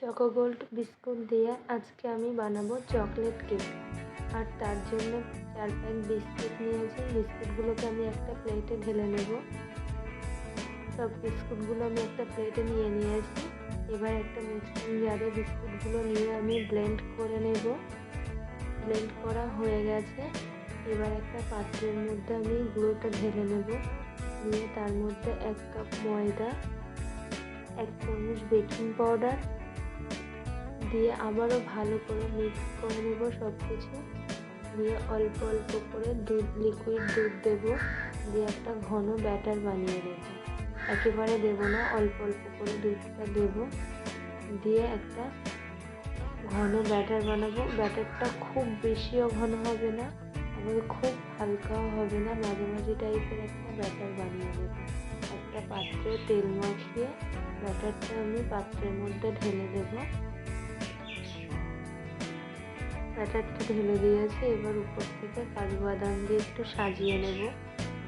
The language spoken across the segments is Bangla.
চকো গোল্ড বিস্কুট দিয়ে আজকে আমি বানাবো চকলেট কেক। আর তার জন্য 4 প্যাক বিস্কুট নিয়েছি। বিস্কুটগুলোকে আমি একটা প্লেটে ঢেলে নেব। সব বিস্কুটগুলো আমি একটা প্লেটে নিয়ে নিয়েছি। এবার একটা মিক্সিং জারে বিস্কুটগুলো নিয়ে আমি ব্লেন্ড করে নেব। ব্লেন্ড করা হয়ে গেছে। এবার একটা পাত্রের মধ্যে আমি গুঁড়োটা ঢেলে নেব। নিয়ে তার মধ্যে 1 কাপ ময়দা, 1 চামচ বেকিং পাউডার দিয়ে আবারও ভালো করে মিক্স করে নেব সব কিছু। দিয়ে অল্প অল্প করে লিকুইড দুধ দেবো। দিয়ে একটা ঘন ব্যাটার বানিয়ে নেব। একেবারে দেবো না, অল্প অল্প করে দুধটা দেবো। দিয়ে একটা ঘন ব্যাটার বানাবো। ব্যাটারটা খুব বেশিও ঘন হবে না, আবার খুব হালকাও হবে না, মাঝামাঝি টাইপের একটা ব্যাটার বানিয়ে নেব। একটা পাত্রে তেল মাখিয়ে ব্যাটারটা আমি পাত্রের মধ্যে ঢেলে দেবো। ব্যাটারটা ঢেলে দিয়েছি। এবার উপর থেকে কাজু বাদাম দিয়ে একটু সাজিয়ে নেব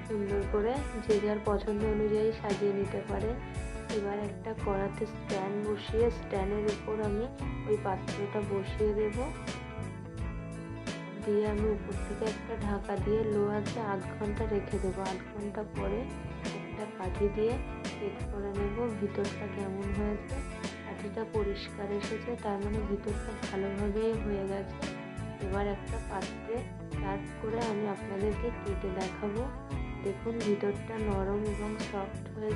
সুন্দর করে, যে যার পছন্দ অনুযায়ী সাজিয়ে নিতে পারে। এবার একটা কড়াতে স্ট্যান্ড বসিয়ে স্ট্যান্ডের উপর আমি ওই পাত্রটা বসিয়ে দেব। দিয়ে আমি উপর থেকে একটা ঢাকা দিয়ে লো আঁচে 8 ঘন্টা রেখে দেবো। 8 ঘন্টা পরে একটা কাঠি দিয়ে চেক করে নেব ভিতরটা কেমন হয়েছে। কাঠিটা পরিষ্কার এসেছে, তার মানে ভিতরটা ভালোভাবেই হয়ে গেছে। এবার একটা পাত্রে সার্ভ করে আমি আপনাদেরকে কেটে দেখাবো। দেখুন ভিতরটা নরম এবং সফট হয়েছে।